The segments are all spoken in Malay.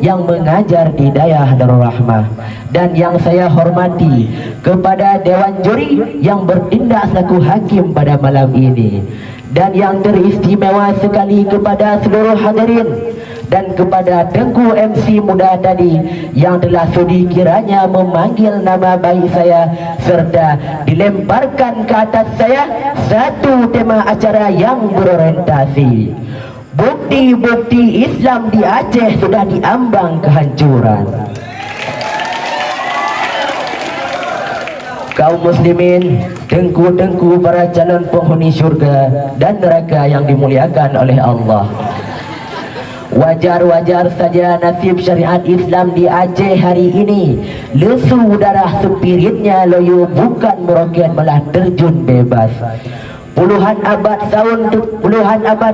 yang mengajar di Dayah Darul Rahmah, dan yang saya hormati kepada Dewan Juri yang bertindak selaku hakim pada malam ini, dan yang teristimewa sekali kepada seluruh hadirin dan kepada Tengku MC muda tadi yang telah sudi kiranya memanggil nama baik saya serta dilemparkan ke atas saya satu tema acara yang berorientasi bukti-bukti Islam di Aceh sudah diambang kehancuran. Kaum muslimin, tengku-tengku para calon penghuni syurga dan neraka yang dimuliakan oleh Allah, wajar-wajar saja nasib syariat Islam di Aceh hari ini. Lesu darah spiritnya loyo bukan meroket malah terjun bebas. Puluhan abad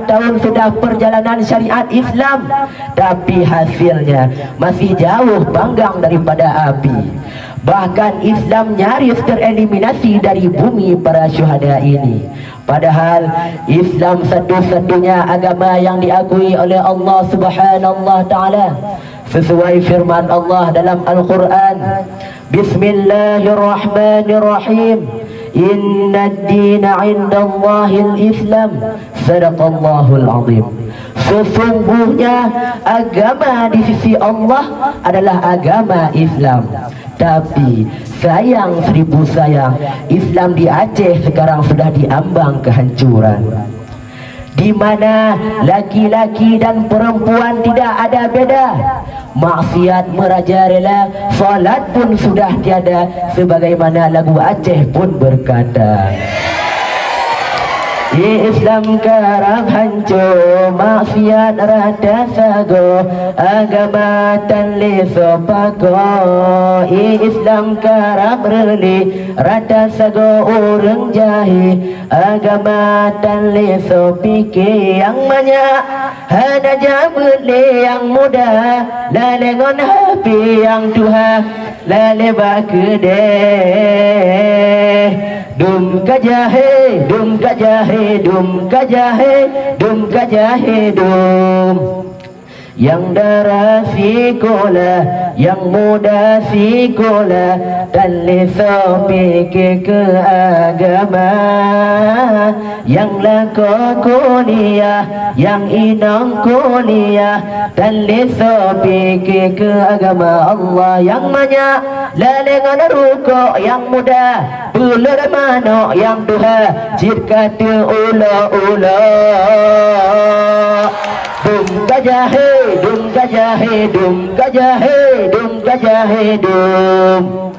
tahun sudah perjalanan syariat Islam, tapi hasilnya masih jauh panggang daripada api. Bahkan Islam nyaris tereliminasi dari bumi para syuhada ini. Padahal Islam satu-satunya agama yang diakui oleh Allah Subhanahu wa taala sesuai firman Allah dalam Al-Quran. Bismillahirrahmanirrahim. Inna ad-dina 'indallahil Islam. Sadaqallahul azim. Sesungguhnya agama di sisi Allah adalah agama Islam. Tapi sayang seribu sayang, Islam di Aceh sekarang sudah diambang kehancuran, di mana laki-laki dan perempuan tidak ada beda. Maksiat merajalela, salat pun sudah tiada, sebagaimana lagu Aceh pun berkata, Islam karang hancur, maksiat rada sago, agama tanli sopako. Islam karang reli, rada sago urang jahi, agama tanli sopike. Yang banyak hana jabule yang muda, lalengon hapi yang tuha, lale bakede. Dum kajahe, dum kajahe, dum kajahe, dum kajahe, dum. Yang darah sikola, yang muda sikola, dan leso pikir ke agama. Yang lako kuliah, yang inang kuliah, dan leso pikir ke agama Allah. Yang banyak lalengan ruko yang muda, bulur mano yang duha, jika tu ula-ula. Dum kajahe, dum kajahe, dum kajahe, dum kajahe, dum.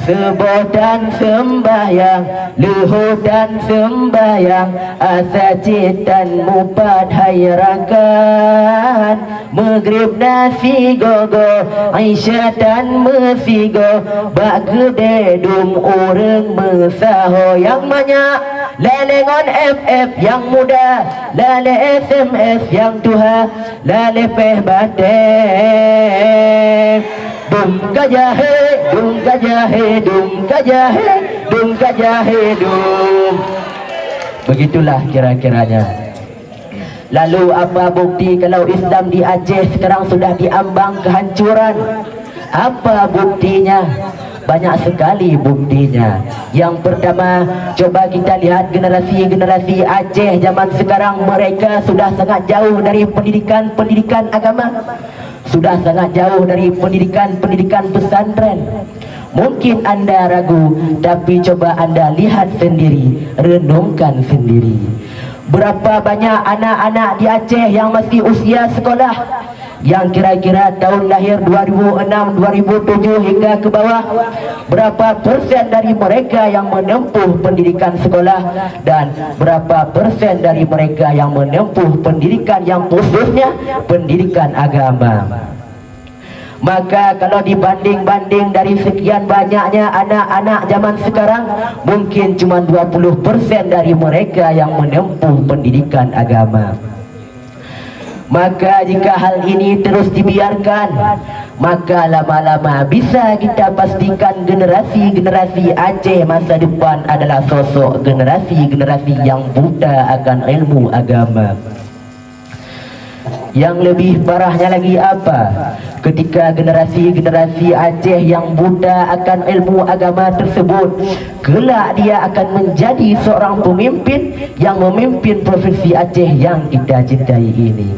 Seboh dan sembahyang, luhur dan sembahyang, asa citan mupat hayrakan. Maghrib nasi gogo, Aisyah dan mesigo, bak gede dum orang mesaho. Yang banyak lalengon FF yang muda, lale SMS yang tuha, lale peh batek. Dum kajahe, dum kajahe, dum kajahe, dum kajahe, dum. Begitulah kira-kiranya. Lalu apa bukti kalau Islam di Aceh sekarang sudah diambang kehancuran? Apa buktinya? Banyak sekali buktinya. Yang pertama, coba kita lihat generasi-generasi Aceh zaman sekarang, mereka sudah sangat jauh dari pendidikan agama, sudah sangat jauh dari pendidikan pesantren. Mungkin anda ragu, tapi coba anda lihat sendiri, renungkan sendiri. Berapa banyak anak-anak di Aceh yang masih usia sekolah, yang kira-kira tahun lahir 2006, 2007 hingga ke bawah? Berapa persen dari mereka yang menempuh pendidikan sekolah, dan berapa persen dari mereka yang menempuh pendidikan yang khususnya pendidikan agama? Maka kalau dibanding-banding dari sekian banyaknya anak-anak zaman sekarang, mungkin cuma 20% dari mereka yang menempuh pendidikan agama. Maka jika hal ini terus dibiarkan, maka lama-lama bisa kita pastikan generasi-generasi Aceh masa depan adalah sosok generasi-generasi yang buta akan ilmu agama. Yang lebih parahnya lagi apa? Ketika generasi-generasi Aceh yang buta akan ilmu agama tersebut, kelak dia akan menjadi seorang pemimpin yang memimpin provinsi Aceh yang kita cintai ini.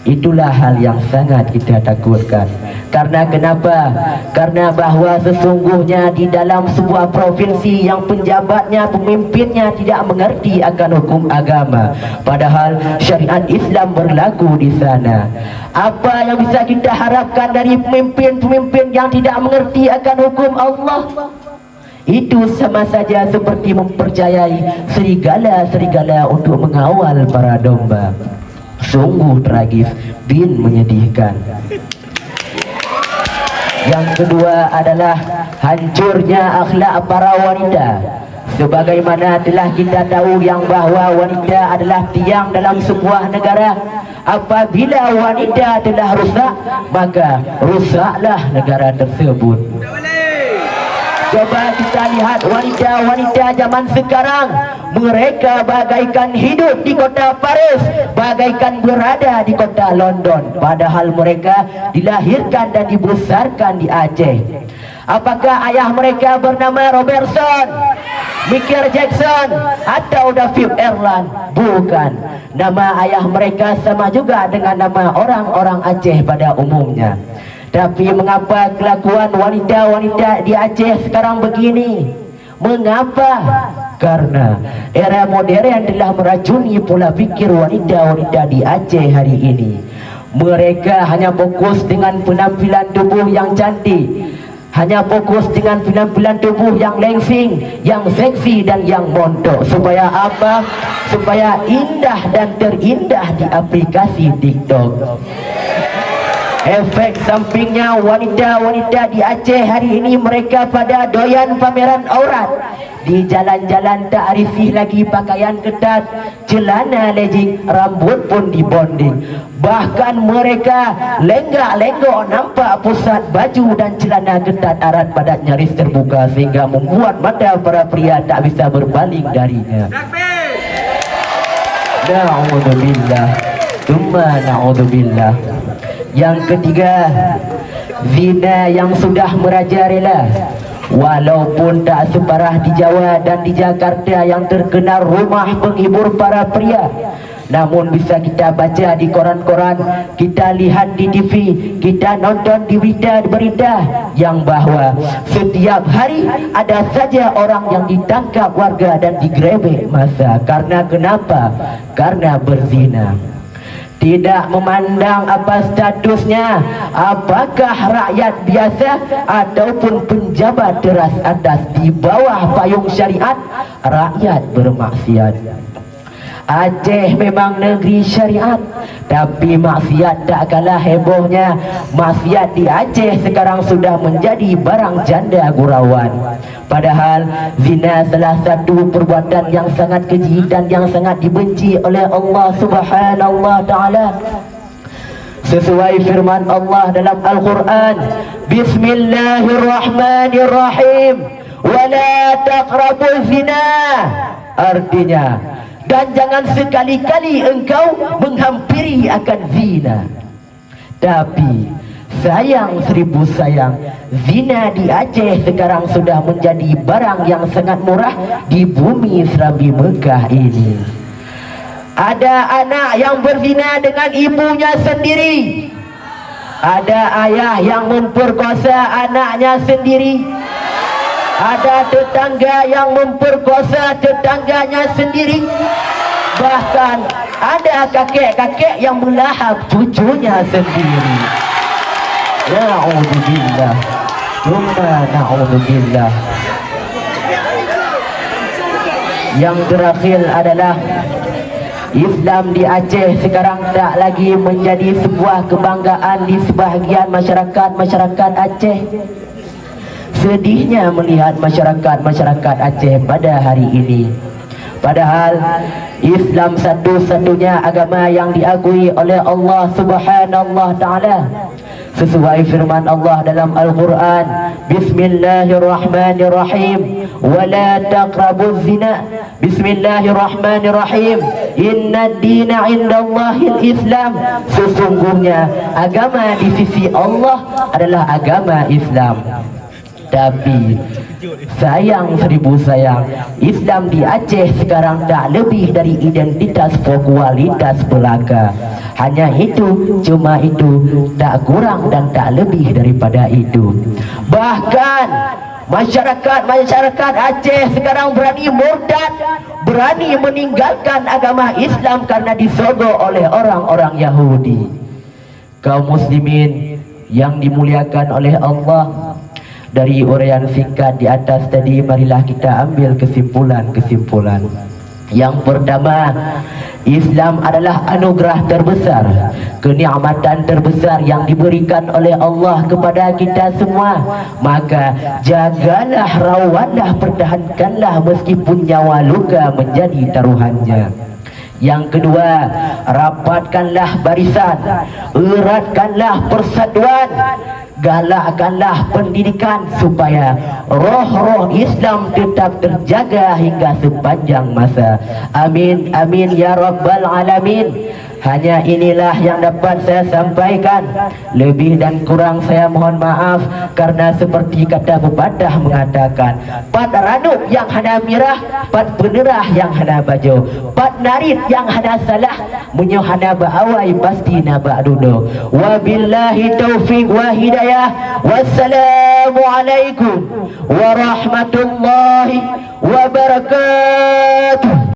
Itulah hal yang sangat kita takutkan. Karena kenapa? Karena bahwa sesungguhnya di dalam sebuah provinsi yang penjabatnya, pemimpinnya tidak mengerti akan hukum agama, padahal syariat Islam berlaku di sana. Apa yang bisa kita harapkan dari pemimpin-pemimpin yang tidak mengerti akan hukum Allah? Itu sama saja seperti mempercayai serigala-serigala untuk mengawal para domba. Sungguh tragis bin menyedihkan. Yang kedua adalah hancurnya akhlak para wanita. Sebagaimana telah kita tahu yang bahwa wanita adalah tiang dalam sebuah negara. Apabila wanita telah rusak, maka rusaklah negara tersebut. Coba kita lihat wanita-wanita zaman sekarang. Mereka bagaikan hidup di kota Paris, bagaikan berada di kota London, padahal mereka dilahirkan dan dibesarkan di Aceh. Apakah ayah mereka bernama Robertson, Michael Jackson, atau David Erland? Bukan. Nama ayah mereka sama juga dengan nama orang-orang Aceh pada umumnya. Tapi mengapa kelakuan wanita-wanita di Aceh sekarang begini? Mengapa? Karena era modern telah meracuni pola pikir wanita-wanita di Aceh hari ini. Mereka hanya fokus dengan penampilan tubuh yang cantik, hanya fokus dengan penampilan tubuh yang langsing, yang seksi dan yang montok. Supaya apa? Supaya indah dan terindah di aplikasi TikTok. Efek sampingnya wanita-wanita di Aceh hari ini mereka pada doyan pameran aurat. Di jalan-jalan tak risih lagi pakaian ketat, celana legging, rambut pun dibonding. Bahkan mereka lenggak-lenggok nampak pusat baju dan celana ketat, erat badan nyaris terbuka sehingga membuat mata para pria tak bisa berpaling darinya. Na'udzubillah, tsumma na'udzubillah. Yang ketiga, zina yang sudah merajalela. Walaupun tak separah di Jawa dan di Jakarta yang terkenal rumah penghibur para pria, namun bisa kita baca di koran-koran, kita lihat di TV, kita nonton di berita-berita yang bahwa setiap hari ada saja orang yang ditangkap warga dan digerebek massa. Karena kenapa? Karena berzina. Tidak memandang apa statusnya, apakah rakyat biasa ataupun penjabat teras atas, di bawah payung syariat rakyat bermaksiat. Aceh memang negeri syariat, tapi maksiat tak kalah hebohnya. Maksiat di Aceh sekarang sudah menjadi barang janda gurauan. Padahal zina salah satu perbuatan yang sangat keji dan yang sangat dibenci oleh Allah Subhanahu wa taala. Sesuai firman Allah dalam Al-Quran, Bismillahirrahmanirrahim, wala taqrabuz zina. Artinya, dan jangan sekali-kali engkau menghampiri akan zina. Tapi sayang seribu sayang, zina di Aceh sekarang sudah menjadi barang yang sangat murah di bumi Serambi Mekah ini. Ada anak yang berzina dengan ibunya sendiri. Ada ayah yang memperkosa anaknya sendiri. Ada tetangga yang memperkosa tetangganya sendiri. Bahkan ada kakek-kakek yang melahap cucunya sendiri. Na'udzubillah, tsumma na'udzubillah. Yang terakhir adalah Islam di Aceh sekarang tak lagi menjadi sebuah kebanggaan di sebahagian masyarakat Aceh. Sedihnya melihat masyarakat Aceh pada hari ini. Padahal Islam satu-satunya agama yang diakui oleh Allah Subhanahu wa taala. Sesuai firman Allah dalam Al-Quran, Bismillahirrahmanirrahim, wa la taqrabuz zina. Bismillahirrahmanirrahim. Inna dina indallahil Islam. Sesungguhnya agama di sisi Allah adalah agama Islam. Tapi sayang seribu sayang, Islam di Aceh sekarang tak lebih dari identitas folkloritas belaka. Hanya itu, cuma itu, tak kurang dan tak lebih daripada itu. Bahkan masyarakat Aceh sekarang berani murtad, berani meninggalkan agama Islam karena disogok oleh orang-orang Yahudi. Kaum muslimin yang dimuliakan oleh Allah, dari uraian singkat di atas tadi, marilah kita ambil kesimpulan-kesimpulan. Yang pertama, Islam adalah anugerah terbesar, kenikmatan terbesar yang diberikan oleh Allah kepada kita semua. Maka jagalah, rawatlah, pertahankanlah meskipun nyawa luka menjadi taruhannya. Yang kedua, rapatkanlah barisan, eratkanlah persatuan, galakkanlah pendidikan supaya roh-roh Islam tetap terjaga hingga sepanjang masa. Amin, amin ya rabbal alamin. Hanya inilah yang dapat saya sampaikan. Lebih dan kurang saya mohon maaf, karena seperti kata pepatah mengatakan, pat ranuk yang hana mirah, pat penerah yang hana baju, pat narit yang hana salah, munyo hana baawai pasti na ba'duno. Wabillahi taufiq wa hidayah. Wassalamualaikum warahmatullahi wabarakatuh.